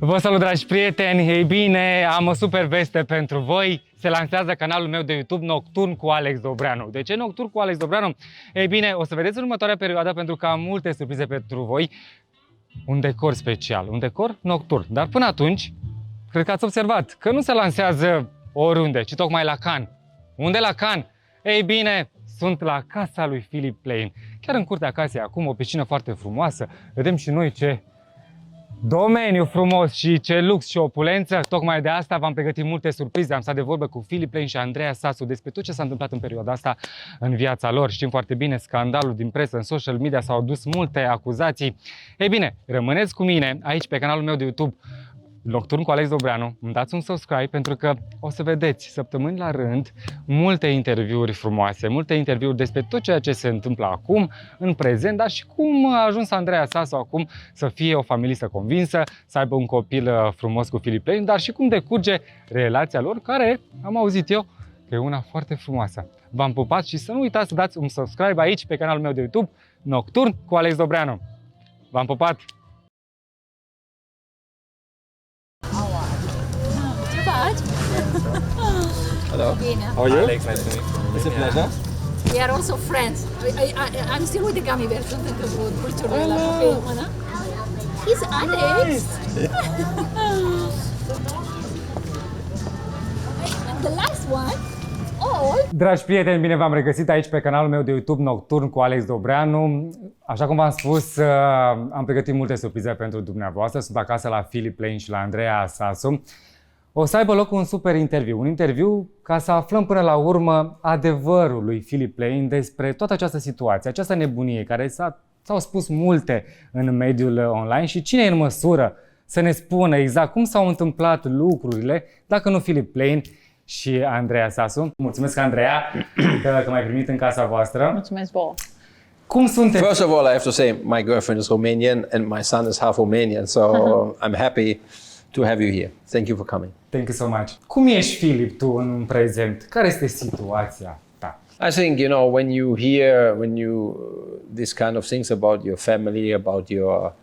Vă salut, dragi prieteni! Ei bine, am o super veste pentru voi. Se lansează canalul meu de YouTube Nocturn cu Alex Dobreanu. De ce Nocturn cu Alex Dobreanu? Ei bine, o să vedeți în următoarea perioadă pentru că am multe surprize pentru voi. Un decor special, un decor nocturn. Dar până atunci, cred că ați observat că nu se lansează oriunde, ci tocmai la Cannes. Unde la Cannes? Ei bine, sunt la casa lui Philipp Plein. Chiar în curtea casei acum, o piscină foarte frumoasă. Vedem și noi ce domeniu frumos și ce lux și opulență. Tocmai de asta v-am pregătit multe surprize. Am stat de vorbă cu Philipp Plein și Andreea Sasu despre tot ce s-a întâmplat în perioada asta în viața lor. Știm foarte bine scandalul din presă, în social media s-au adus multe acuzații. Ei bine, rămâneți cu mine aici pe canalul meu de YouTube Nocturn cu Alex Dobreanu, îmi dați un subscribe pentru că o să vedeți săptămâni la rând multe interviuri frumoase, multe interviuri despre tot ceea ce se întâmplă acum, în prezent, dar și cum a ajuns Andreea Sasu acum să fie o familistă convinsă, să aibă un copil frumos cu Philipp Plein, dar și cum decurge relația lor, care, am auzit eu, că e una foarte frumoasă. V-am pupat și să nu uitați să dați un subscribe aici pe canalul meu de YouTube Nocturn cu Alex Dobreanu. V-am pupat! Hello. How are you? Alex, nice to meet you. It's a pleasure. We are also friends. I'm still with the gummy bear. Sunt încă dulciurile la copii, mă, da? He's Alex. The last one. Dragi prieteni, bine v-am regăsit aici pe canalul meu de YouTube Nocturn cu Alex Dobreanu. Așa cum v-am spus, am pregătit multe surprize pentru dumneavoastră. Sunt acasă la Philipp Plein și la Andreea Sasu. O să aibă loc un super interviu, un interviu ca să aflăm până la urmă adevărul lui Philipp Plein despre toată această situație, această nebunie care s-au spus multe în mediul online și cine e în măsură să ne spună exact cum s-au întâmplat lucrurile, dacă nu Philipp Plein și Andreea Sasu. Mulțumesc, Andreea, că m-ai primit în casa voastră. Mulțumesc vouă. Cum sunteți? First of all, I have to say my girlfriend is Romanian and my son is half Romanian, so I'm happy to have you here. Thank you for coming. Thank you so much. Cum ești, Philipp, tu în prezent? Care este situația ta? I think, when you hear this kind of things about your family, about your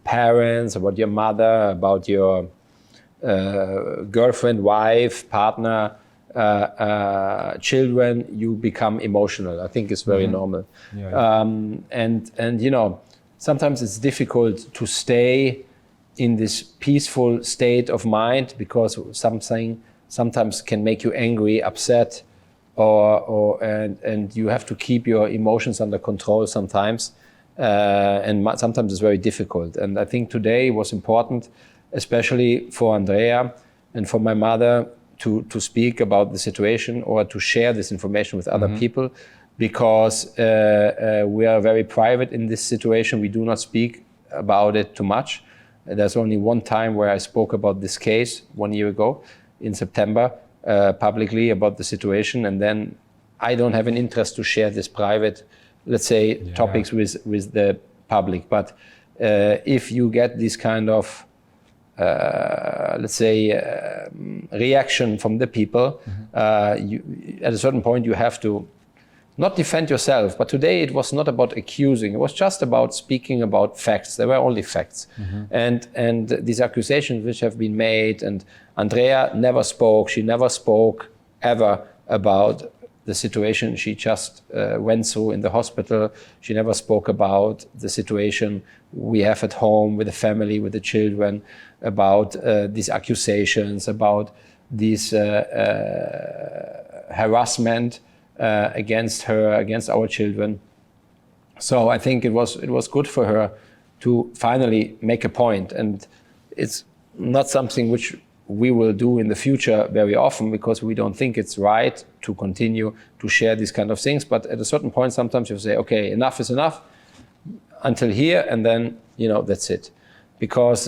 parents, about your mother, about your girlfriend, wife, partner, children, you become emotional. I think it's very normal. Yeah. And sometimes it's difficult to stay in this peaceful state of mind because something sometimes can make you angry, upset, and you have to keep your emotions under control sometimes, and sometimes it's very difficult. And I think today was important, especially for Andreea and for my mother, to speak about the situation or to share this information with other people, because we are very private in this situation. We do not speak about it too much. There's only one time where I spoke about this case 1 year ago in September publicly about the situation, and then I don't have an interest to share this private, let's say, topics with the public. But if you get this kind of let's say reaction from the people, at a certain point you have to not defend yourself, but today it was not about accusing. It was just about speaking about facts. There were only facts. And these accusations which have been made, and Andreea never spoke. She never spoke ever about the situation she just went through in the hospital. She never spoke about the situation we have at home with the family, with the children, about these accusations, about this harassment against her, against our children. So I think it was good for her to finally make a point, and it's not something which we will do in the future very often because we don't think it's right to continue to share these kind of things. But at a certain point, sometimes you say, okay, enough is enough until here, and then that's it. Because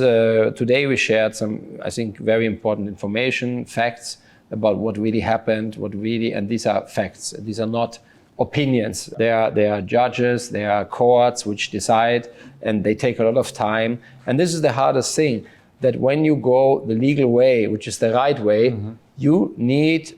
today we shared some, I think, very important information, facts about what really happened, and these are facts. These are not opinions. They are judges, they are courts which decide, and they take a lot of time. And this is the hardest thing, that when you go the legal way, which is the right way, you need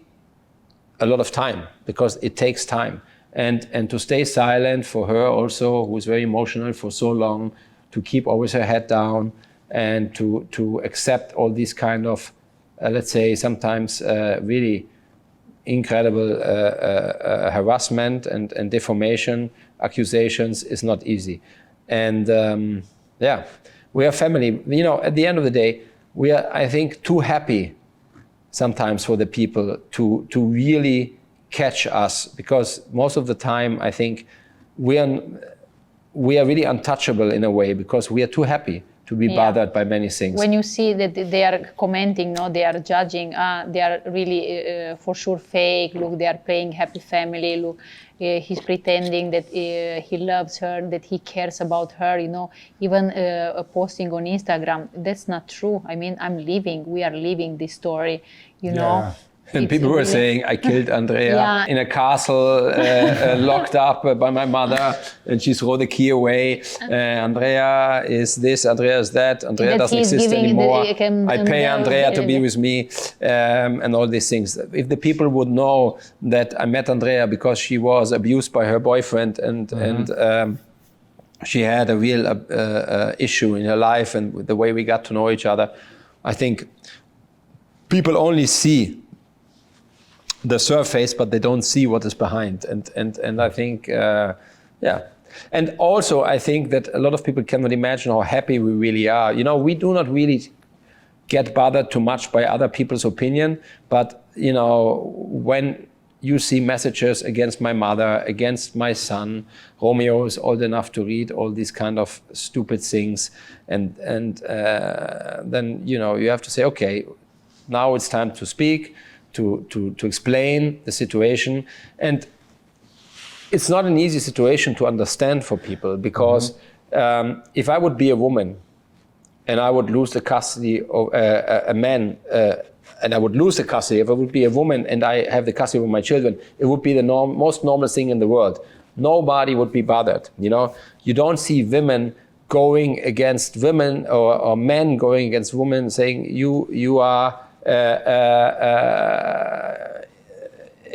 a lot of time because it takes time. And to stay silent for her also, who is very emotional for so long, to keep always her head down, and to accept all these kind of, let's say, sometimes really incredible harassment and defamation accusations is not easy. And we are family. You know, at the end of the day, we are, I think, too happy sometimes for the people to really catch us, because most of the time I think we are really untouchable in a way, because we are too happy to be bothered by many things. When you see that they are commenting, no, they are judging, they are really for sure fake. Look, they are playing happy family. Look, he's pretending that he loves her, that he cares about her. You know, even posting on Instagram. That's not true. I mean, we are living this story. You know. And people were saying, I killed Andreea in a castle, locked up by my mother, and she threw the key away. Andreea is this, Andreea is that, Andreea doesn't exist anymore. I pay Andreea to be with me, and all these things. If the people would know that I met Andreea because she was abused by her boyfriend and she had a real issue in her life, and the way we got to know each other, I think people only see the surface, but they don't see what is behind. And I think, And also, I think that a lot of people cannot imagine how happy we really are. You know, we do not really get bothered too much by other people's opinion, but, you know, when you see messages against my mother, against my son, Romeo is old enough to read all these kind of stupid things, and then, you know, you have to say, okay, now it's time to speak, to explain the situation. And it's not an easy situation to understand for people, because if I would be a woman and I would lose the custody of a man, and I would lose the custody, if I would be a woman and I have the custody of my children, it would be the most normal thing in the world. Nobody would be bothered, you know. You don't see women going against women, or men going against women, saying you are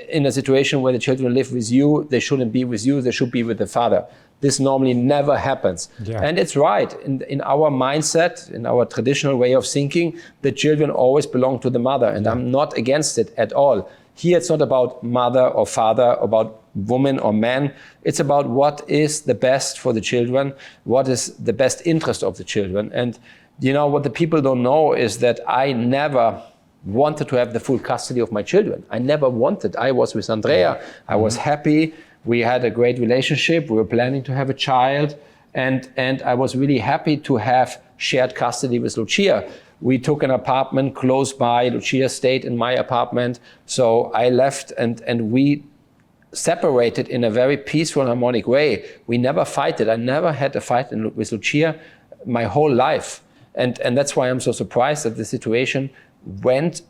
in a situation where the children live with you, they shouldn't be with you, they should be with the father. This normally never happens. Yeah. And it's right. In our mindset, in our traditional way of thinking, the children always belong to the mother, and I'm not against it at all. Here it's not about mother or father, about woman or man. It's about what is the best for the children, what is the best interest of the children. And you know, what the people don't know is that I never wanted to have the full custody of my children. I never wanted. I was with Andreea. I was happy. We had a great relationship. We were planning to have a child. And I was really happy to have shared custody with Lucia. We took an apartment close by. Lucia stayed in my apartment. So I left, and we separated in a very peaceful, harmonic way. We never fighted. I never had a fight with Lucia my whole life. And that's why I'm so surprised that the situation went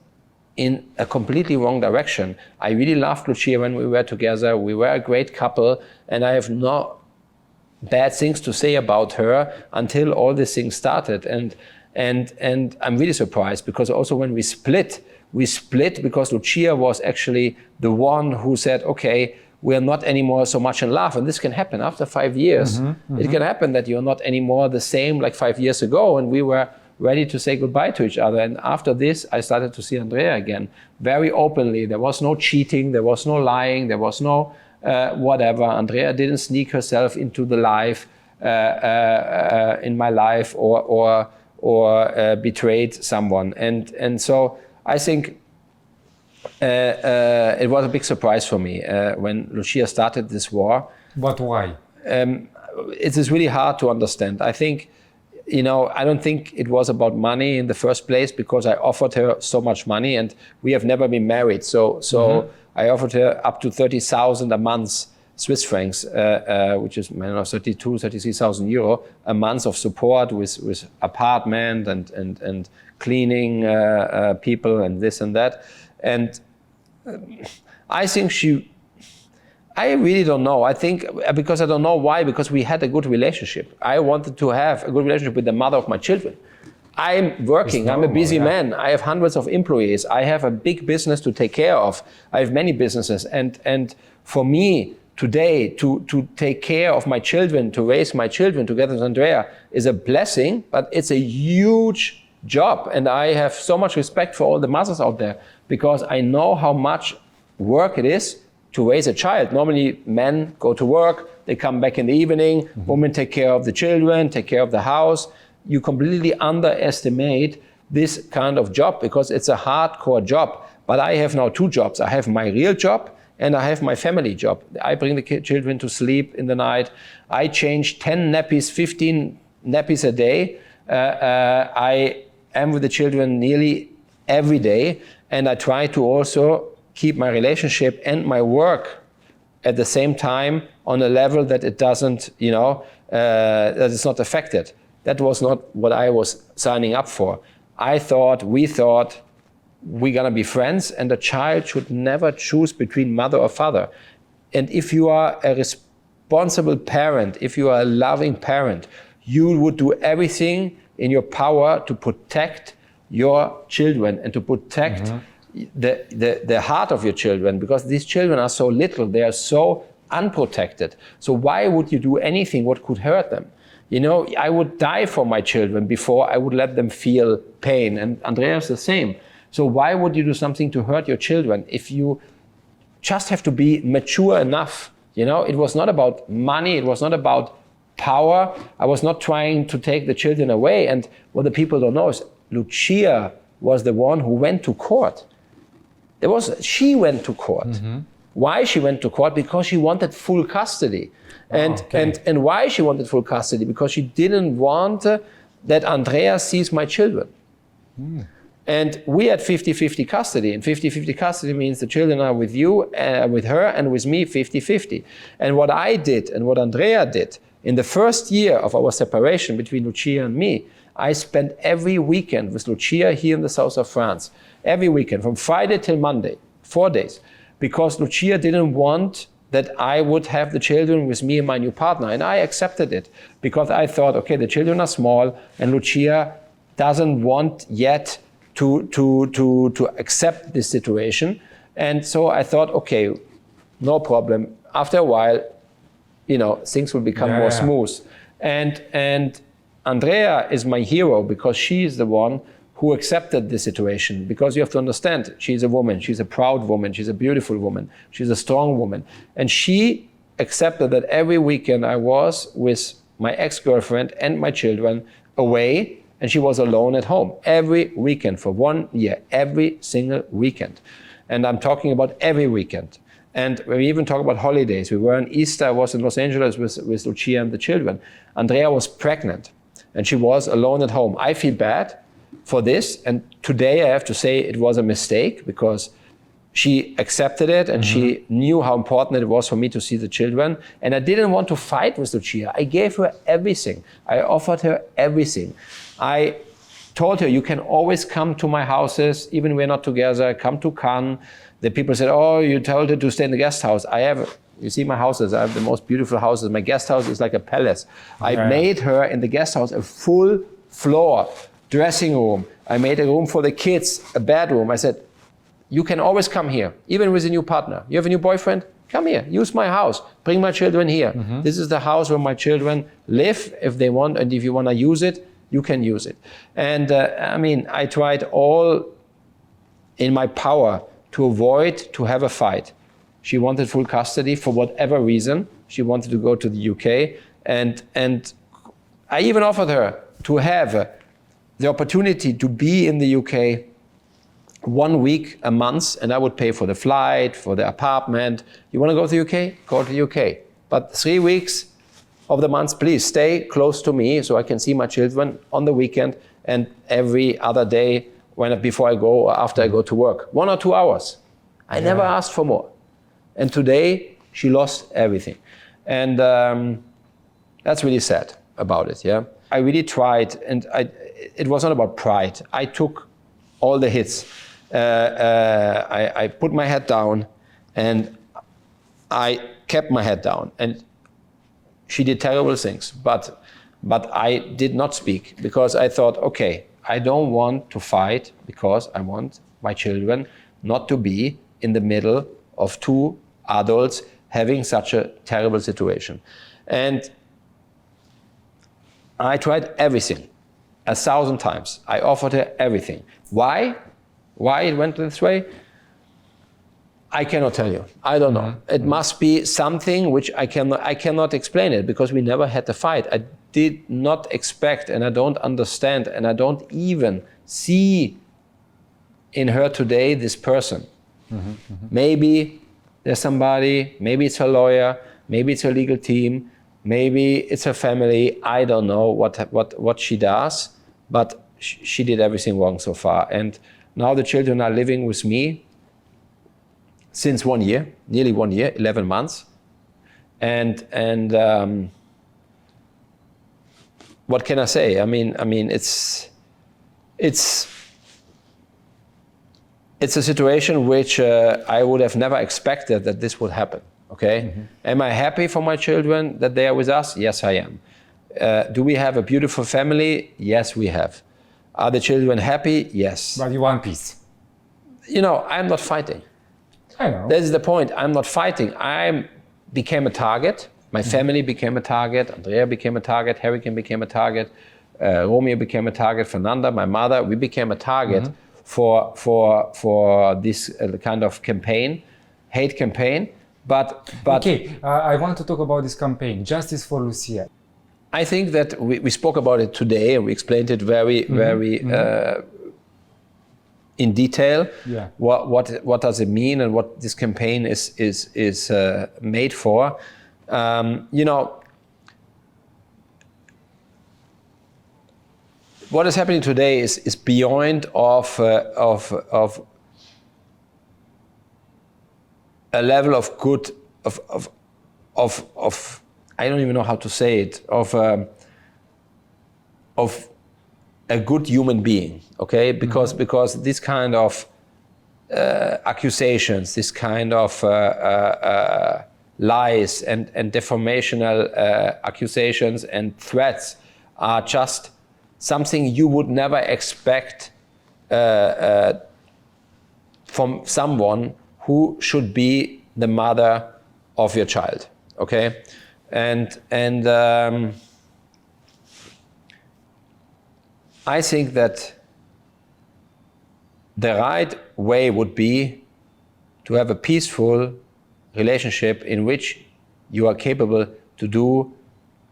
in a completely wrong direction. I really loved Lucia when we were together. We were a great couple, and I have no bad things to say about her until all these things started. And I'm really surprised, because also when we split because Lucia was actually the one who said, okay, we are not anymore so much in love. And this can happen after 5 years. It can happen that you're not anymore the same like 5 years ago, and we were ready to say goodbye to each other. And after this, I started to see Andreea again, very openly. There was no cheating, there was no lying, there was no whatever. Andreea didn't sneak herself into the life, in my life, or betrayed someone. And so I think it was a big surprise for me when Lucia started this war. But why? It is really hard to understand. I think, you know, I don't think it was about money in the first place, because I offered her so much money, and we have never been married. So I offered her up to 30,000 a month, Swiss francs, which is 33,000 euro a month of support with apartment and cleaning people and this and that. And I think I really don't know. I think, because I don't know why, because we had a good relationship. I wanted to have a good relationship with the mother of my children. I'm working, I'm a busy man. I have hundreds of employees. I have a big business to take care of. I have many businesses. And for me, today to take care of my children, to raise my children together with Andreea is a blessing, but it's a huge job. And I have so much respect for all the mothers out there, because I know how much work it is to raise a child. Normally men go to work, they come back in the evening, women take care of the children, take care of the house. You completely underestimate this kind of job because it's a hardcore job. But I have now two jobs. I have my real job and I have my family job. I bring the children to sleep in the night. I change 10 nappies, 15 nappies a day. I am with the children nearly every day, and I try to also keep my relationship and my work at the same time on a level that it doesn't, that it's not affected. That was not what I was signing up for. We thought we're gonna be friends, and a child should never choose between mother or father. And if you are a responsible parent, if you are a loving parent, you would do everything in your power to protect your children and to protect the heart of your children, because these children are so little, they are so unprotected. So why would you do anything what could hurt them? I would die for my children before I would let them feel pain, and Andreea is the same. So why would you do something to hurt your children if you just have to be mature enough? It was not about money, it was not about power. I was not trying to take the children away. And what the people don't know is Lucia was the one who went to court. She went to court. Why she went to court? Because she wanted full custody. And why she wanted full custody? Because she didn't want that Andreea sees my children. And we had 50-50 custody. And 50-50 custody means the children are with you, with her, and with me 50-50. And what I did and what Andreea did in the first year of our separation between Lucia and me, I spent every weekend with Lucia here in the south of France. Every weekend, from Friday till Monday, 4 days. Because Lucia didn't want that I would have the children with me and my new partner. And I accepted it because I thought, okay, the children are small and Lucia doesn't want yet to accept this situation. And so I thought, okay, no problem. After a while, things will become more smooth. And Andreea is my hero because she is the one who accepted the situation. Because you have to understand, she's a woman, she's a proud woman, she's a beautiful woman, she's a strong woman. And she accepted that every weekend I was with my ex-girlfriend and my children away, and she was alone at home every weekend for 1 year, every single weekend. And I'm talking about every weekend. And we even talk about holidays. We were on Easter, I was in Los Angeles with Lucia and the children. Andreea was pregnant and she was alone at home. I feel bad for this. And today I have to say it was a mistake because she accepted it and she knew how important it was for me to see the children. And I didn't want to fight with Lucia. I gave her everything. I offered her everything. I told her, you can always come to my houses, even we're not together, come to Cannes. The people said, oh, you told her to stay in the guest house. You see my houses, I have the most beautiful houses. My guest house is like a palace. I made her in the guest house a full floor, dressing room. I made a room for the kids, a bedroom. I said, you can always come here, even with a new partner. You have a new boyfriend? Come here, use my house, bring my children here. This is the house where my children live if they want, and if you want to use it, you can use it. And I tried all in my power to avoid to have a fight. She wanted full custody for whatever reason. She wanted to go to the UK. And I even offered her to have the opportunity to be in the UK 1 week, a month, and I would pay for the flight, for the apartment. You want to go to the UK? Go to the UK. But 3 weeks of the month, please stay close to me so I can see my children on the weekend and every other day before I go or after I go to work. 1 or 2 hours. I never asked for more. And today she lost everything. And that's really sad about it, yeah. I really tried, and it was not about pride. I took all the hits. I put my head down and I kept my head down. And she did terrible things, but I did not speak because I thought, okay, I don't want to fight because I want my children not to be in the middle of 2 adults having such a terrible situation. And I tried everything, 1,000 times. I offered her everything. Why? Why it went this way? I cannot tell you. I don't know. It must be something which I cannot explain it, because we never had the fight. I did not expect, and I don't understand, and I don't even see in her today this person. Maybe there's somebody, maybe it's her lawyer, maybe it's her legal team, maybe it's her family. I don't know what she does, but she did everything wrong so far. And now the children are living with me since 1 year, nearly 1 year, 11 months. And what can I say? I mean, it's a situation which I would have never expected that this would happen. Okay, am I happy for my children that they are with us? Yes, I am. Do we have a beautiful family? Yes, we have. Are the children happy? Yes. But you want peace. You know, I'm not fighting. I know. This is the point. I'm not fighting. I became a target. My family became a target. Andreea became a target. Hurricane became a target. Romeo became a target. Fernanda, my mother, we became a target for this kind of campaign, hate campaign. But okay, I want to talk about this campaign, Justice for Lucia. I think that we spoke about it today, and we explained it very in detail. Yeah. What does it mean, and what this campaign is made for? You know, what is happening today is beyond of a level of good of I don't even know how to say it, of a good human being, okay? Because this kind of accusations, this kind of lies and defamational accusations and threats are just something you would never expect from someone who should be the mother of your child, okay? And I think that the right way would be to have a peaceful relationship in which you are capable to do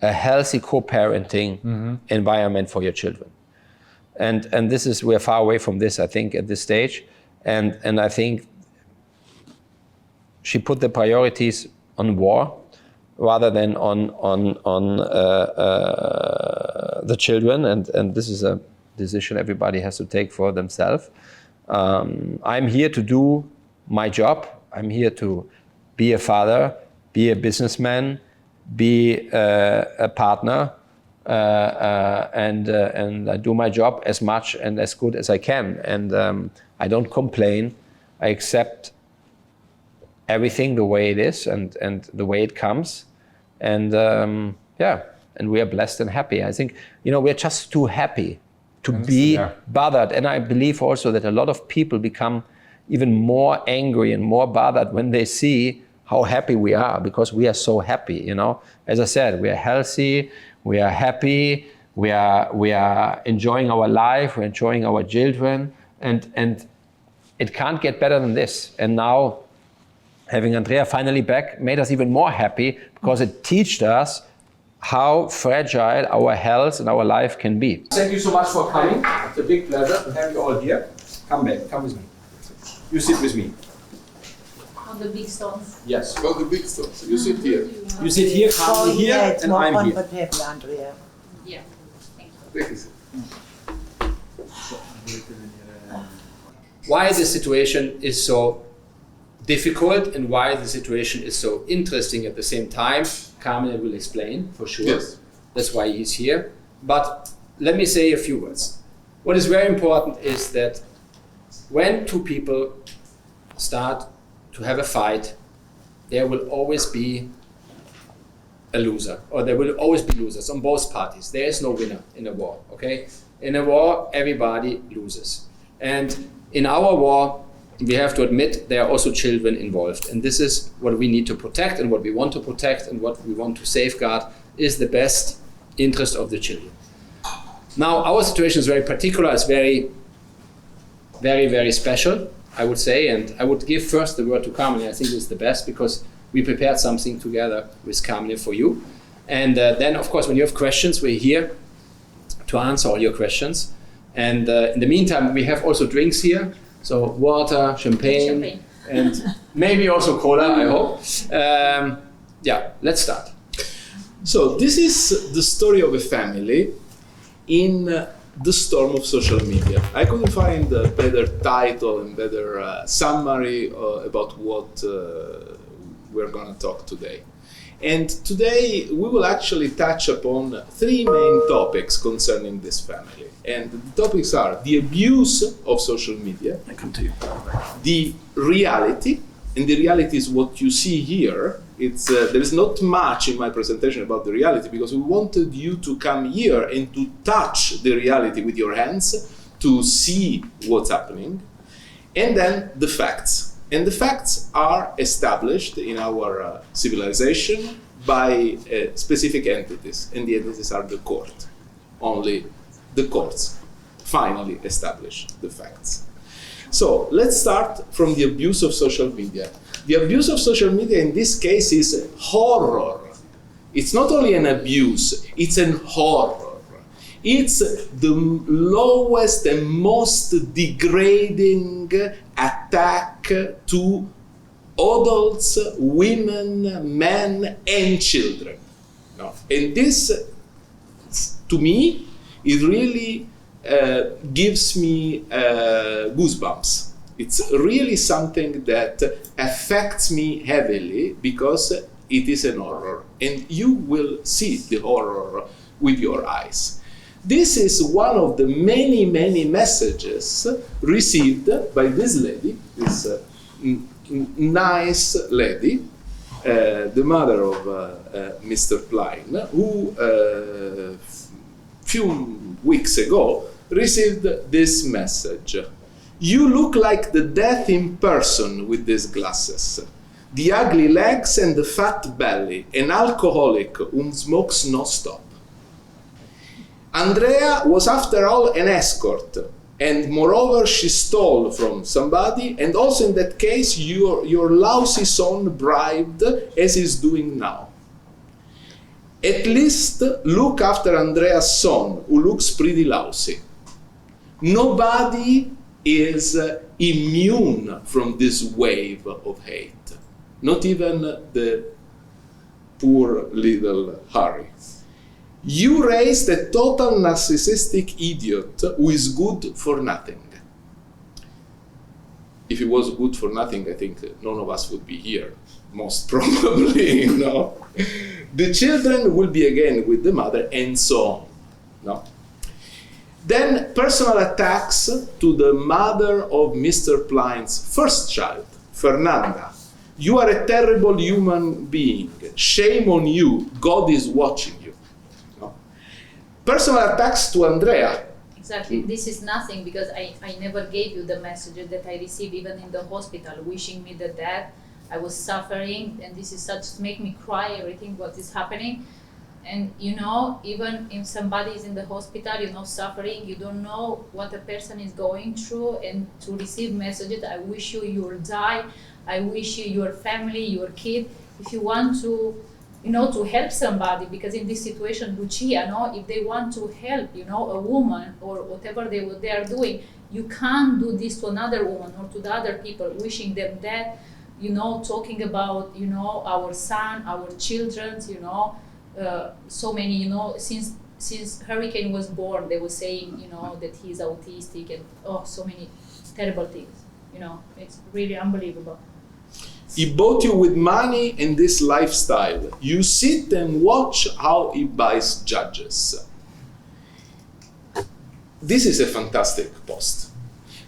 a healthy co-parenting environment for your children. And this is, we're far away from this, I think, at this stage. And I think she put the priorities on war rather than on the children, and this is a decision everybody has to take for themselves. I'm here to do my job. I'm here to be a father, be a businessman, be a partner, and I do my job as much and as good as I can. And I don't complain. I accept everything the way it is and the way it comes. And and we are blessed and happy. I think, you know, we're just too happy to be bothered. And I believe also that a lot of people become even more angry and more bothered when they see how happy we are, because we are so happy, you know. As I said, we are healthy, we are happy, we are enjoying our life, we're enjoying our children, and it can't get better than this. And now having Andreea finally back made us even more happy, because it taught us how fragile our health and our life can be. Thank you so much for coming. It's a big pleasure to have you all here. Come back, come with me. You sit with me. On the big stones. Yes. Well, the big stones. You sit here. You sit here, come here, and I'm here. Andreea. Yeah. Thank you. Take a seat. Why the situation is so difficult and why the situation is so interesting at the same time, Carmen will explain for sure. Yes. That's why he's here. But let me say a few words. What is very important is that when two people start to have a fight, there will always be a loser, or there will always be losers on both parties. There is no winner in a war, okay? In a war, everybody loses. And in our war, we have to admit there are also children involved. And this is what we need to protect, and what we want to protect, and what we want to safeguard is the best interest of the children. Now, our situation is very particular. It's very, very, very special, I would say. And I would give first the word to Carmen. I think it's the best because we prepared something together with Carmen for you. And then, of course, when you have questions, we're here to answer all your questions. And in the meantime, we have also drinks here. So water, champagne. And maybe also cola, I hope. Yeah, let's start. So this is the story of a family in the storm of social media. I couldn't find a better title and better summary about what we're going to talk today. And today we will actually touch upon three main topics concerning this family. And the topics are the abuse of social media, I come to you. the reality, and the reality is what you see here. There is not much in my presentation about the reality because we wanted you to come here and to touch the reality with your hands, to see what's happening, and then the facts. And the facts are established in our civilization by specific entities, and the entities are the court. Only the courts finally establish the facts. So let's start from the abuse of social media. The abuse of social media in this case is horror. It's not only an abuse, it's an horror. It's the lowest and most degrading attack to adults, women, men, and children. No. And this, to me, it really gives me goosebumps. It's really something that affects me heavily because it is an horror, and you will see the horror with your eyes. This is one of the many, many messages received by this lady, this nice lady, the mother of Mr. Plein, who few weeks ago received this message. You look like the death in person with these glasses. The ugly legs and the fat belly, an alcoholic who smokes non-stop. Andrea was after all an escort, and moreover she stole from somebody, and also in that case your lousy son bribed as he's doing now. At least look after Andrea's son, who looks pretty lousy. Nobody is immune from this wave of hate. Not even the poor little Harry. You raised a total narcissistic idiot who is good for nothing. If he was good for nothing, I think none of us would be here, most probably, you know. The children will be again with the mother, and so on. No? Then personal attacks to the mother of Mr. Plein's first child, Fernanda. You are a terrible human being. Shame on you. God is watching you. No? Personal attacks to Andrea. Exactly. This is nothing because I never gave you the message that I received even in the hospital, wishing me the death. I was suffering, and this is such make me cry. Everything what is happening. And you know, even if somebody is in the hospital, you know, suffering, you don't know what a person is going through, and to receive messages, I wish you will die, I wish you, your family, your kid, if you want to, you know, to help somebody, because in this situation, Lucia, you know, if they want to help, you know, a woman or whatever they are doing, you can't do this to another woman or to the other people, wishing them death, you know, talking about, you know, our son, our children, you know, so many, you know, since Hurricane was born, they were saying, you know, that he's autistic and so many terrible things, you know, it's really unbelievable. He bought you with money and this lifestyle. You sit and watch how he buys judges. This is a fantastic post.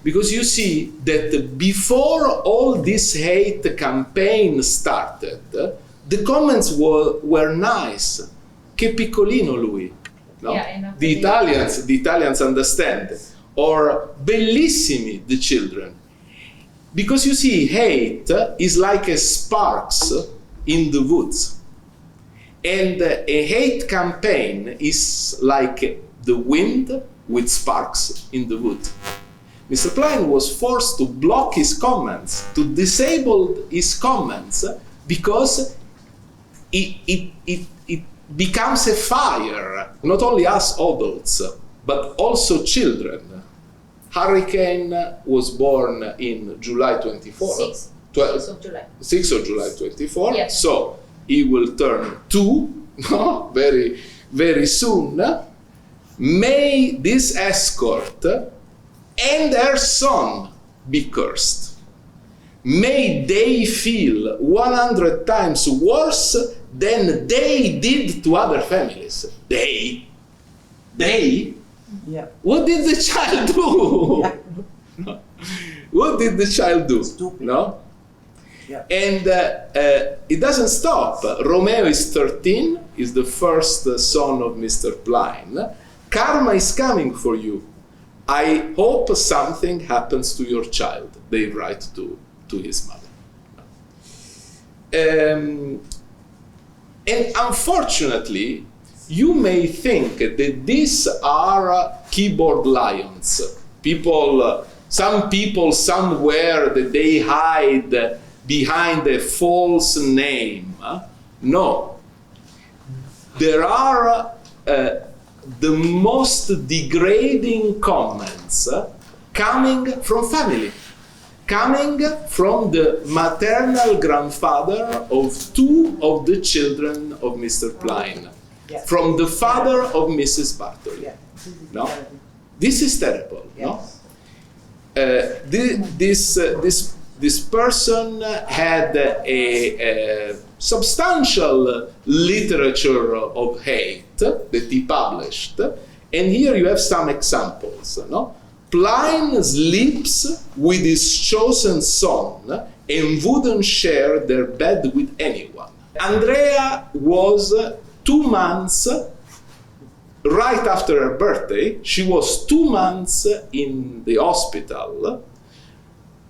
Because you see that before all this hate campaign started, the comments were nice. Che piccolino lui. No? Yeah, the Italians understand. Or bellissimi, the children. Because you see, hate is like a sparks in the woods. And a hate campaign is like the wind with sparks in the wood. Mr. Plein was forced to block his comments, to disable his comments, because it becomes a fire, not only us adults, but also children. Hurricane was born in July 24. 6th of July. 6th of July 24. Yes. So he will turn 2 no? very, very soon. May this escort and her son be cursed. May they feel 100 times worse than they did to other families. They? Yeah. What did the child do? Yeah. No. What did the child do? Stupid. No? Yeah. And it doesn't stop. Romeo is 13, is the first son of Mr. Plein. Karma is coming for you. I hope something happens to your child, they write to his mother. And unfortunately, you may think that these are keyboard lions. Some people somewhere that they hide behind a false name. No. There are the most degrading comments coming from family, coming from the maternal grandfather of 2 of the children of Mr. Plein, Yes. from the father of Mrs. Bartolli. Yeah. No? This is terrible. No? This person had a substantial literature of hate that he published, and here you have some examples. No? Plein sleeps with his chosen son and wouldn't share their bed with anyone. Andreea was 2 months, right after her birthday, she was 2 months in the hospital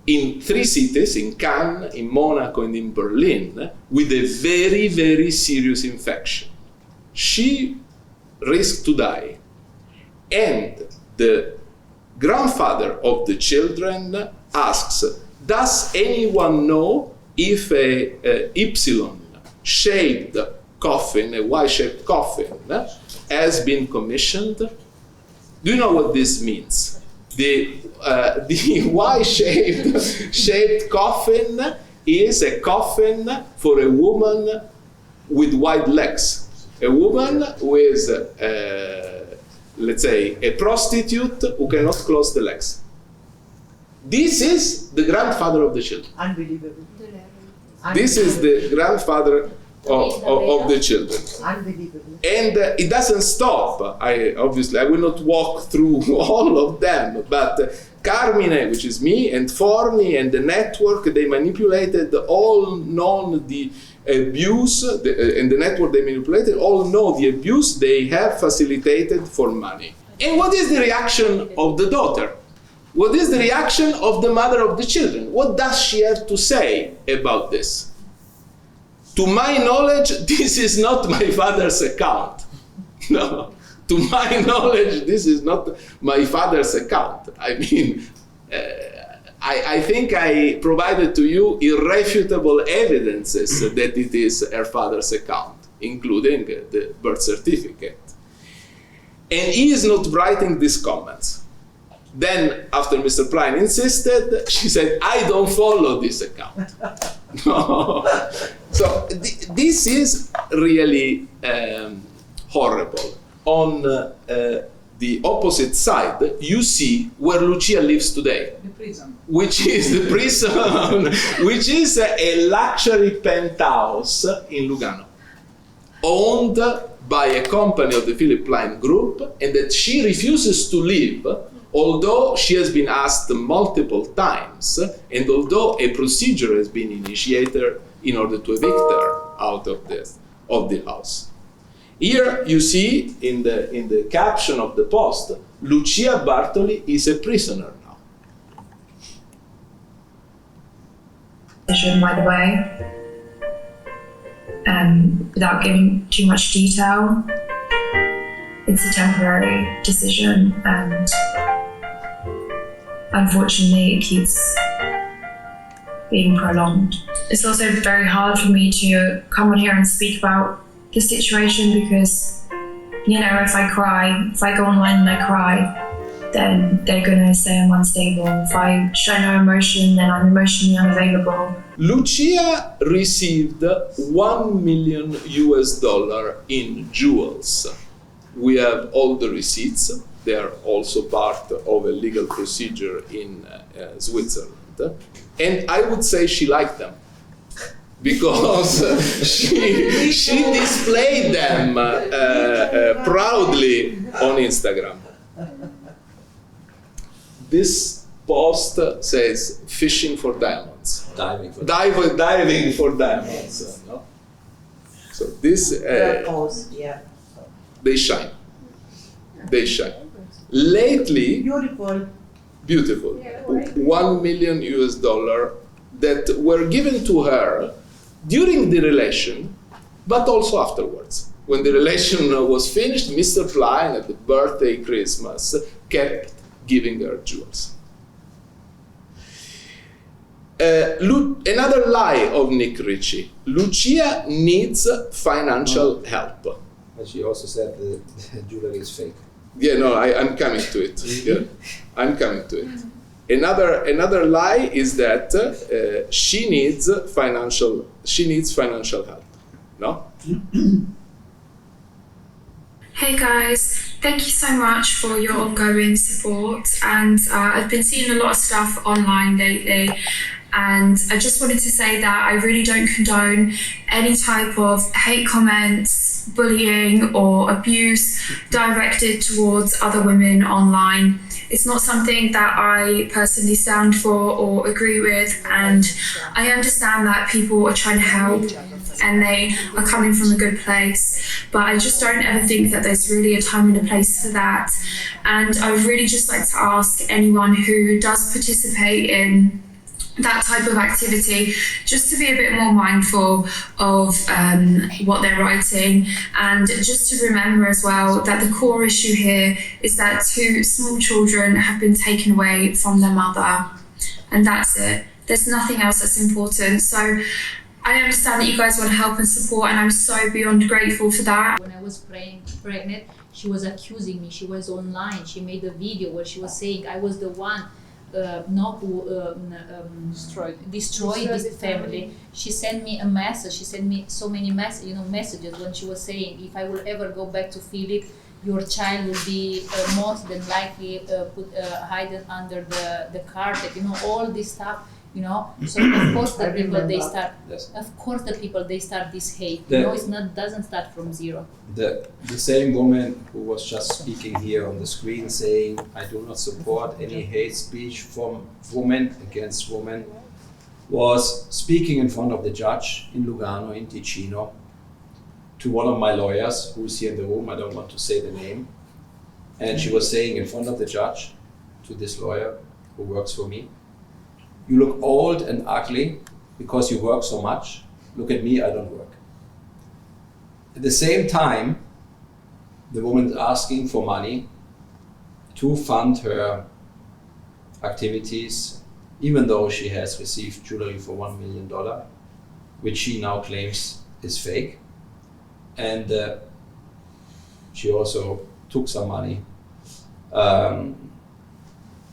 in 3 cities, in Cannes, in Monaco, and in Berlin, with a very, very serious infection. She risked to die. And the grandfather of the children asks, does anyone know if a Y-shaped coffin, a Y-shaped coffin, has been commissioned? Do you know what this means? The Y-shaped coffin is a coffin for a woman with wide legs. A woman who is, let's say, a prostitute who cannot close the legs. This is the grandfather of the children. Unbelievable. This is the grandfather of the children. Unbelievable. And it doesn't stop. I will not walk through all of them, but Carmine, which is me, and Forni, and the network, they manipulated all known the abuse, and the network they manipulated all know the abuse they have facilitated for money. And what is the reaction of the daughter? What is the reaction of the mother of the children? What does she have to say about this? To my knowledge, this is not my father's account. No. To my knowledge, this is not my father's account. I mean, I think I provided to you irrefutable evidences that it is her father's account, including the birth certificate. And he is not writing these comments. Then, after Mr. Plein insisted, she said, I don't follow this account. No. So this is really horrible. On the opposite side, you see where Lucia lives today. The prison. Which is the prison, which is a luxury penthouse in Lugano, owned by a company of the Philipp Plein group, and that she refuses to leave, although she has been asked multiple times, and although a procedure has been initiated in order to evict her out of the house. Here you see in the caption of the post, Lucia Bartolli is a prisoner now. decision by the way, without giving too much detail. It's a temporary decision, and unfortunately it keeps being prolonged. It's also very hard for me to come on here and speak about the situation because, you know, if I cry, if I go online and I cry, then they're gonna say I'm unstable. If I show no emotion, then I'm emotionally unavailable. Lucia received $1 million in jewels. We have all the receipts. They are also part of a legal procedure in Switzerland. And I would say she liked them because she displayed them proudly on Instagram. This post says fishing for diamonds. Diving for diamonds. No? So this yeah. they shine. They shine. Lately, beautiful. $1 million that were given to her during the relation, but also afterwards. When the relation was finished, Mr. Plein at the birthday, Christmas, kept giving her jewels. Another lie of Nick Ritchie. Lucia needs financial help. But she also said the jewelry is fake. Yeah, no, I'm coming to it. Yeah, I'm coming to it. Another lie is that she needs financial help. No? Hey guys, thank you so much for your ongoing support, and I've been seeing a lot of stuff online lately, and I just wanted to say that I really don't condone any type of hate comments, bullying or abuse directed towards other women online. It's not something that I personally stand for or agree with, and I understand that people are trying to help and they are coming from a good place, but I just don't ever think that there's really a time and a place for that. And I would really just like to ask anyone who does participate in that type of activity just to be a bit more mindful of what they're writing, and just to remember as well that the core issue here is that 2 small children have been taken away from their mother, and that's it. There's nothing else that's important. So I understand that you guys want to help and support, and I'm so beyond grateful for that. When I was pregnant, she was accusing me. She was online. She made a video where she was saying I was the one who destroyed this family. She sent me a message. She sent me so many messages when she was saying, if I will ever go back to Philipp, your child will be most than likely hidden under the carpet. All this stuff. So of course the people they start this hate. Doesn't start from zero. The same woman who was just speaking here on the screen saying, I do not support any hate speech from women against women, was speaking in front of the judge in Lugano, in Ticino, to one of my lawyers who's here in the room. I don't want to say the name. And she was saying in front of the judge to this lawyer who works for me, you look old and ugly because you work so much. Look at me, I don't work. At the same time, the woman is asking for money to fund her activities, even though she has received jewelry for $1 million, which she now claims is fake. And she also took some money,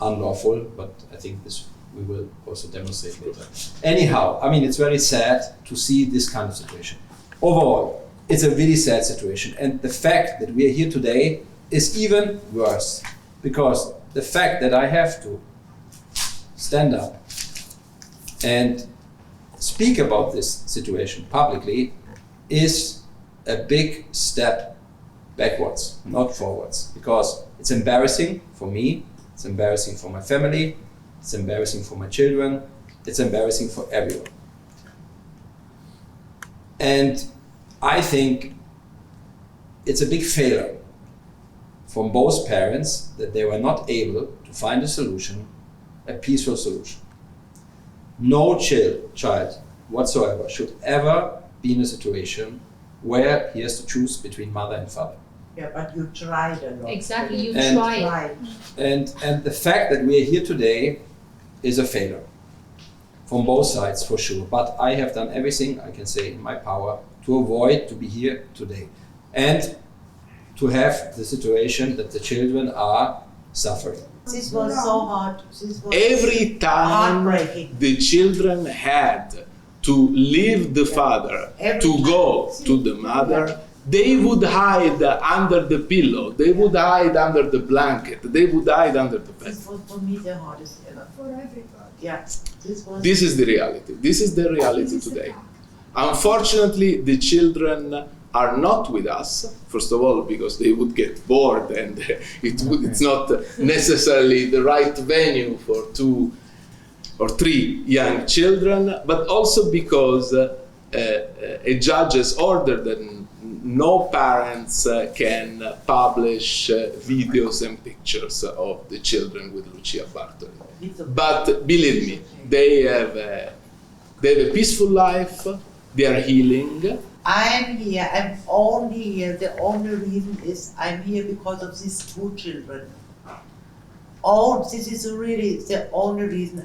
unlawful, but I think this we will also demonstrate later. Anyhow, it's very sad to see this kind of situation. Overall, it's a really sad situation. And the fact that we are here today is even worse, because the fact that I have to stand up and speak about this situation publicly is a big step backwards, not forwards, because it's embarrassing for me, it's embarrassing for my family, it's embarrassing for my children, it's embarrassing for everyone. And I think it's a big failure from both parents that they were not able to find a solution, a peaceful solution. no child whatsoever should ever be in a situation where he has to choose between mother and father. Yeah, but you tried a lot. Exactly, you And- try. And the fact that we are here today is a failure from both sides for sure. But I have done everything I can say in my power to avoid to be here today and to have the situation that the children are suffering. This was so hard. This was Every time heartbreaking. the children had to leave the father Every to time. go to the mother, they would hide under the pillow, they would hide under the blanket, they would hide under the bed. This was for me the hardest ever. For everybody. Yeah, this was. This is the reality. This is the reality today. Unfortunately, the children are not with us, first of all, because they would get bored and it's not necessarily the right venue for 2 or 3 young children, but also because a judge has ordered that no parents can publish videos and pictures of the children with Lucia Bartolli. But believe me, they have a peaceful life, they are healing. I'm here. I'm only here. The only reason is I'm here because of these 2 children. Oh, this is really the only reason.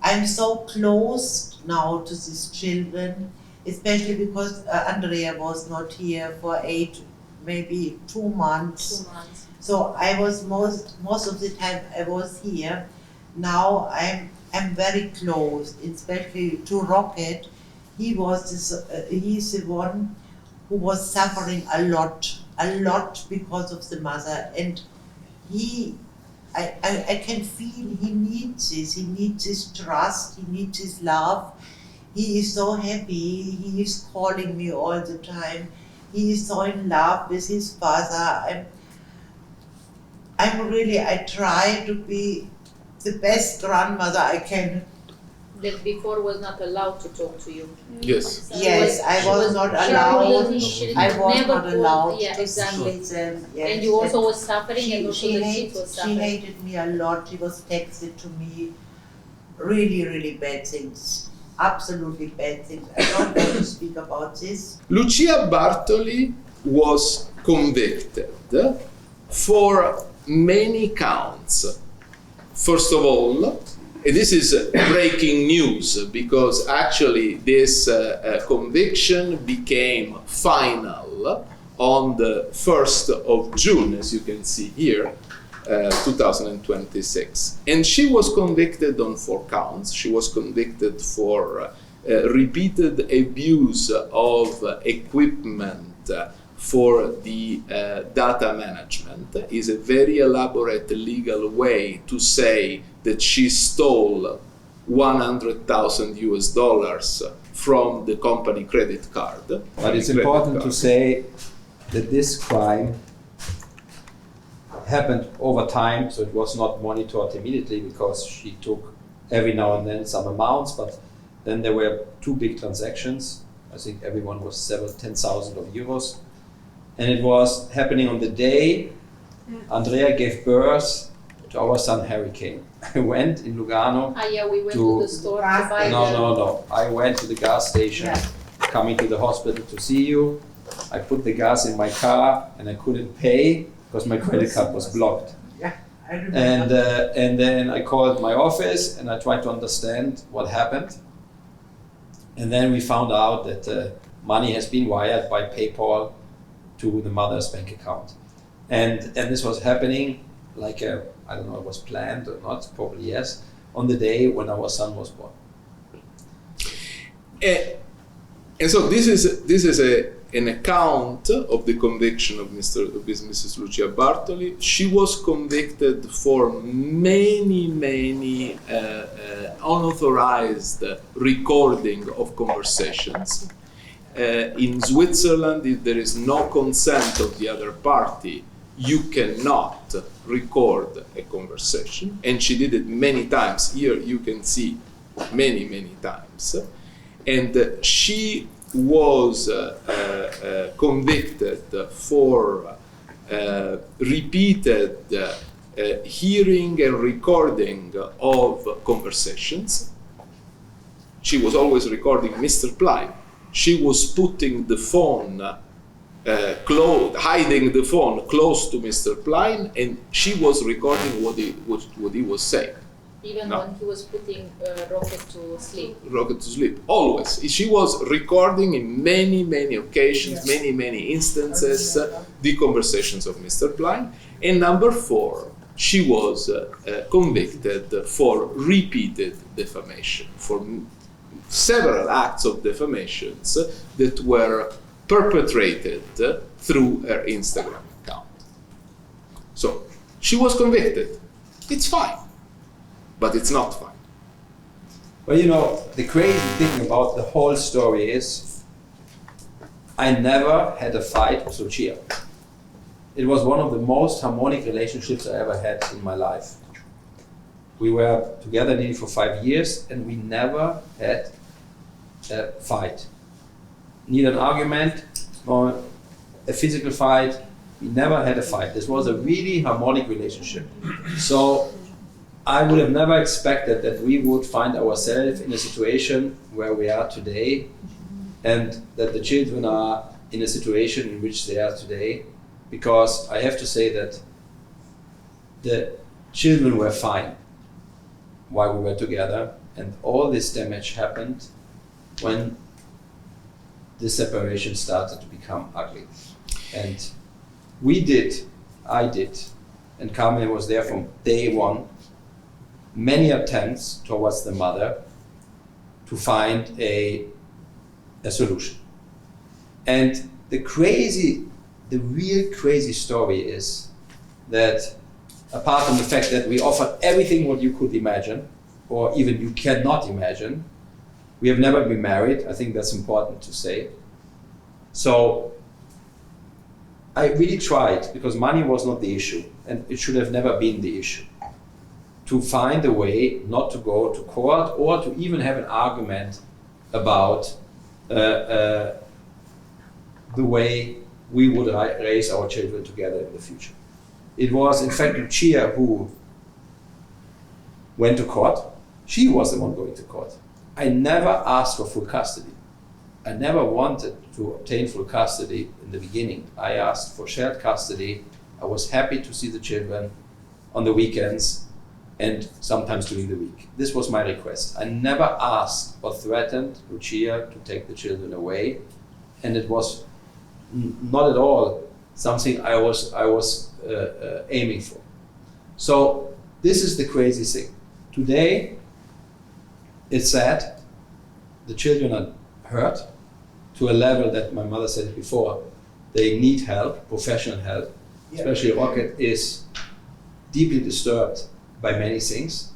I'm so close now to these children, especially because Andreea was not here for 8, maybe 2 months. 2 months. So I was most of the time I was here. Now I'm very close, especially to Rocket. He's the one who was suffering a lot because of the mother, and I can feel he needs this trust, he needs this love. He is so happy, he is calling me all the time. He is so in love with his father. I try to be the best grandmother I can. That before was not allowed to talk to you. Yes. Yes, I was not allowed. She I was never not told- allowed yeah, to exactly. see them. Yes. And you also was suffering, and also She the kid was she suffering. hated me a lot. She was texted to me really, really bad things. Absolutely bad things. I don't want to speak about this. Lucia Bartolli was convicted for many counts. First of all, and this is breaking news because actually this conviction became final on the 1st of June, as you can see here, 2026. And she was convicted on 4 counts. She was convicted for repeated abuse of equipment for the data management. Is a very elaborate legal way to say that she stole $100,000 from the company credit card. But it's important to say that this crime happened over time, so it was not monitored immediately because she took every now and then some amounts, but then there were 2 big transactions. I think everyone was 10,000 euros. And it was happening on the day Andreea gave birth to our son Hurricane. I went in Lugano. We went To- to the store to buy No. I went to the gas station, Yeah. coming to the hospital to see you. I put the gas in my car and I couldn't pay because my credit card was blocked. Yeah, I remember. And then I called my office and I tried to understand what happened. And then we found out that money has been wired by PayPal to the mother's bank account. And this was happening like I don't know, it was planned or not, probably yes, on the day when our son was born. And so this is an account of the conviction of Mrs. Lucia Bartolli. She was convicted for many unauthorized recording of conversations. In Switzerland, if there is no consent of the other party, you cannot record a conversation. And she did it many times. Here you can see many times. And she was convicted for repeated hearing and recording of conversations. she was always recording Mr. Plein. She was putting the phone, hiding the phone close to Mr. Plein, and she was recording what he was saying. Even when he was putting Rocket to sleep. Rocket to sleep, always. She was recording in many, many occasions, many instances, the conversations of Mr. Plein. And number 4, she was convicted for repeated defamation, for several acts of defamations that were perpetrated through her Instagram account. So, she was convicted. It's fine. But it's not fine. Well, you know, the crazy thing about the whole story is I never had a fight with Lucia. It was one of the most harmonic relationships I ever had in my life. We were together nearly for 5 years and we never had a fight. Neither an argument nor a physical fight. We never had a fight. This was a really harmonic relationship. So I would have never expected that we would find ourselves in a situation where we are today and that the children are in a situation in which they are today, because I have to say that the children were fine while we were together, and all this damage happened when the separation started to become ugly. And I did, and Carmen was there from day one, many attempts towards the mother to find a solution. And the real crazy story is that apart from the fact that we offered everything what you could imagine, or even you cannot imagine, we have never been married. I think that's important to say. So I really tried, because money was not the issue, and it should have never been the issue, to find a way not to go to court or to even have an argument about the way we would raise our children together in the future. It was, in fact, Lucia who went to court. She was the one going to court. I never asked for full custody. I never wanted to obtain full custody in the beginning. I asked for shared custody. I was happy to see the children on the weekends and sometimes during the week. This was my request. I never asked or threatened Lucia to take the children away, and it was not at all something I was aiming for. So this is the crazy thing. Today, it's sad. The children are hurt to a level that my mother said it before. They need help, professional help. Yeah. Especially Rocket is deeply disturbed by many things.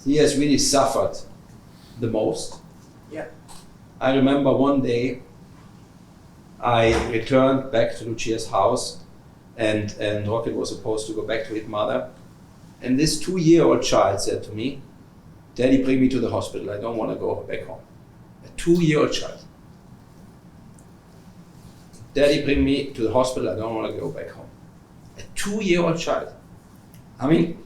He has really suffered the most. Yeah. I remember one day I returned back to Lucia's house and Rocket was supposed to go back to his mother. And this 2-year-old child said to me, "Daddy, bring me to the hospital. I don't want to go back home." A 2-year-old child. "Daddy, bring me to the hospital. I don't want to go back home." A 2-year-old child. I mean,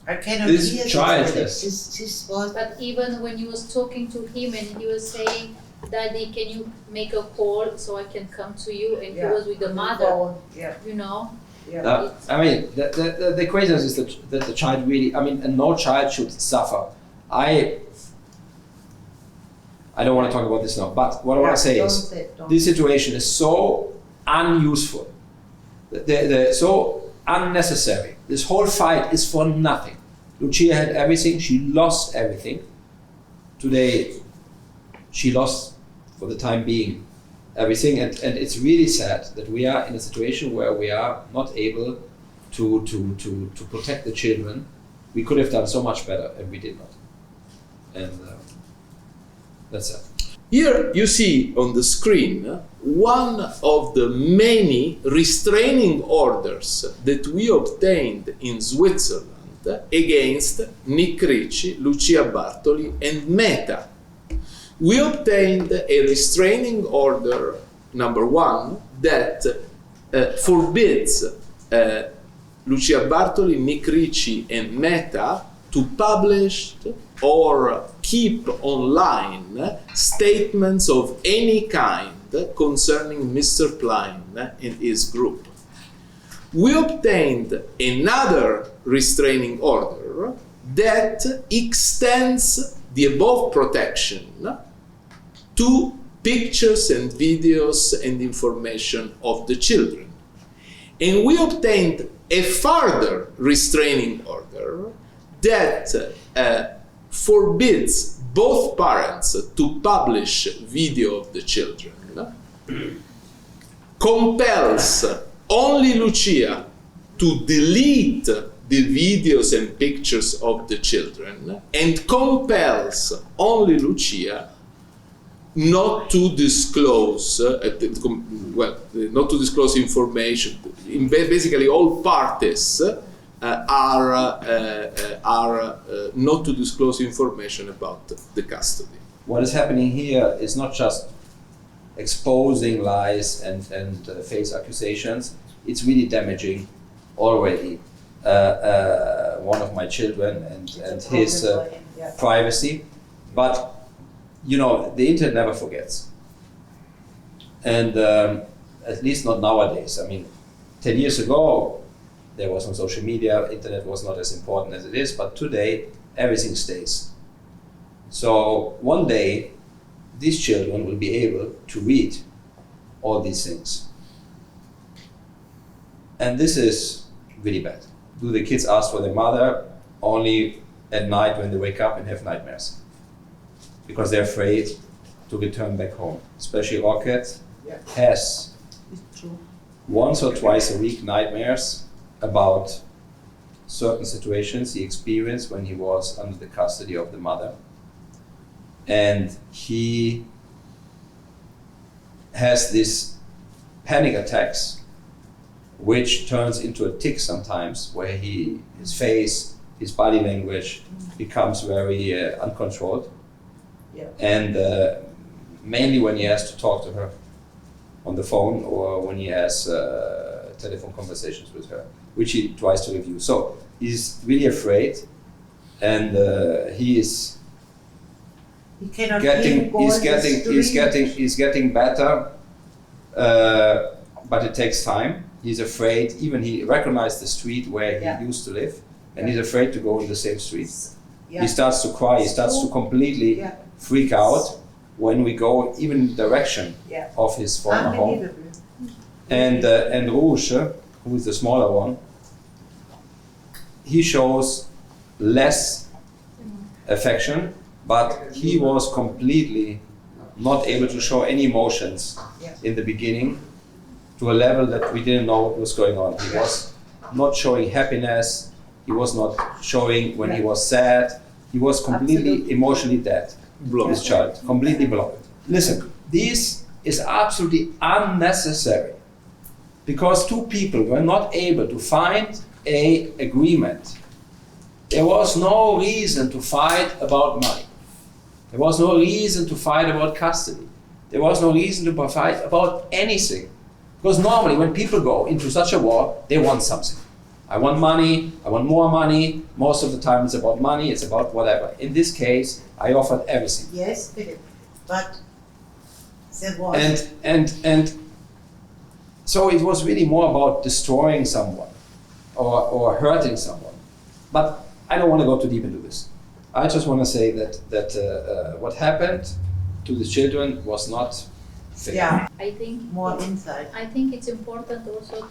I cannot this hear child this. has. This was. But even when you was talking to him and he was saying, "Daddy, can you make a call so I can come to you?" And he was with the mother, Yeah. you know. Yeah. I mean, the craziness is that the child really, I mean, and no child should suffer. I don't want to talk about this now, but what I want to say is, this situation is so unuseful, so unnecessary. This whole fight is for nothing. Lucia had everything, she lost everything. Today, she lost, for the time being, everything, and it's really sad that we are in a situation where we are not able to protect the children. We could have done so much better, and we did not. And that's it. Here you see on the screen one of the many restraining orders that we obtained in Switzerland against Nick Ricci, Lucia Bartolli, and Meta. We obtained a restraining order, number 1, that forbids Lucia Bartolli, Nick Ricci, and Meta to publish or keep online statements of any kind concerning Mr. Plein and his group. We obtained another restraining order that extends the above protection to pictures and videos and information of the children. And we obtained a further restraining order that forbids both parents to publish video of the children, compels only Lucia to delete the videos and pictures of the children, and compels only Lucia not to disclose, not to disclose information. Basically, all parties are not to disclose information about the custody. What is happening here is not just exposing lies and false accusations. It's really damaging already one of my children and his privacy. But you know, the internet never forgets. And at least not nowadays. I mean, 10 years ago, there was no social media, internet was not as important as it is, but today, everything stays. So one day, these children will be able to read all these things. And this is really bad. Do the kids ask for their mother only at night when they wake up and have nightmares? Because they're afraid to return back home. Especially Rocket has once or twice a week nightmares about certain situations he experienced when he was under the custody of the mother. And he has these panic attacks, which turns into a tic sometimes, where his face, his body language becomes very uncontrolled. And mainly when he has to talk to her on the phone or when he has telephone conversations with her, which he tries to review. So he's really afraid, and he's getting better, but it takes time. He's afraid. Even he recognized the street where he used to live, and he's afraid to go in the same street. He starts to cry. He starts to completely freak out when we go even in the direction of his former home. And Rouge, who is the smaller one, he shows less affection, but he was completely not able to show any emotions in the beginning, to a level that we didn't know what was going on. He was not showing happiness, he was not showing when he was sad, he was completely emotionally dead. This child, completely blocked. Listen, this is absolutely unnecessary, because two people were not able to find an agreement. There was no reason to fight about money. There was no reason to fight about custody. There was no reason to fight about anything. Because normally when people go into such a war, they want something. I want money, I want more money. Most of the time it's about money, it's about whatever. In this case, I offered everything. Yes, Philipp, but there was... And so it was really more about destroying someone or hurting someone. But I don't want to go too deep into this. I just want to say that what happened to the children was not fair. Yeah, I think more insight. I think it's important also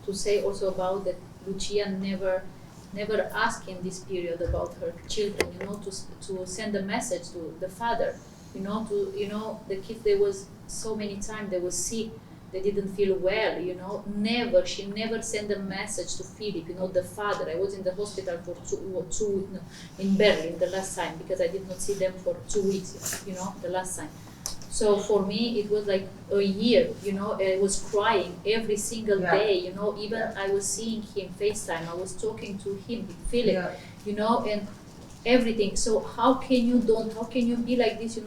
to say also about that Lucia never asked in this period about her children, to send a message to the father, the kids, there was so many times they were sick, they didn't feel well, she never sent a message to Philipp, the father. I was in the hospital for two in Berlin the last time, because I did not see them for 2 weeks, the last time. So for me, it was like a year, I was crying every single day, even I was seeing him FaceTime, I was talking to him, Philipp, and everything. So how can you be like this,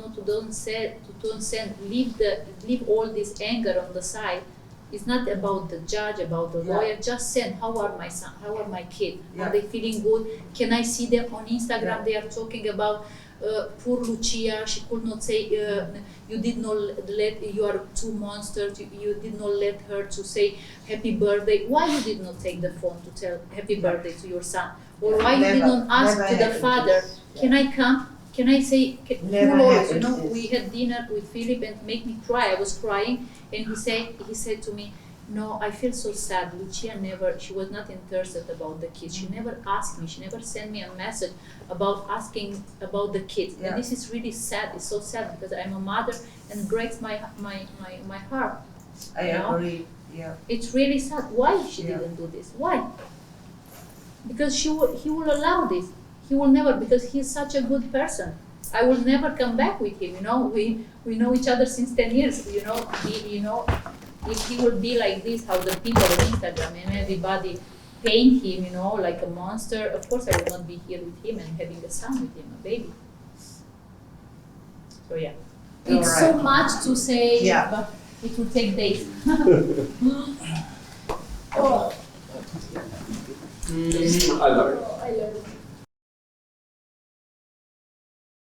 leave all this anger on the side It's not about the judge, about the lawyer. Just send, how are my son, how are my kid? Are they feeling good? Can I see them on Instagram? They are talking about poor Lucia. She could not say, you did not let, you are two monsters. You did not let her to say happy birthday. Why you did not take the phone to tell happy birthday to your son? Or why you did not ask to the father, can I come? Can I say, you know, we had dinner with Philip and make me cry. I was crying, and he said to me, no, I feel so sad. Lucia she was not interested about the kids. She never asked me. She never sent me a message about asking about the kids. And this is really sad. It's so sad because I'm a mother and it breaks my heart. I agree. Yeah. It's really sad. Why she didn't do this? Why? Because he will allow this. He will never, because he's such a good person. I will never come back with him. You know, we know each other since 10 years. You know, if he will be like this, how the people on Instagram and everybody paint him, you know, like a monster. Of course, I would not be here with him and having a son with him, a baby. So yeah, it's so much to say, but it will take days. I love it. I love it.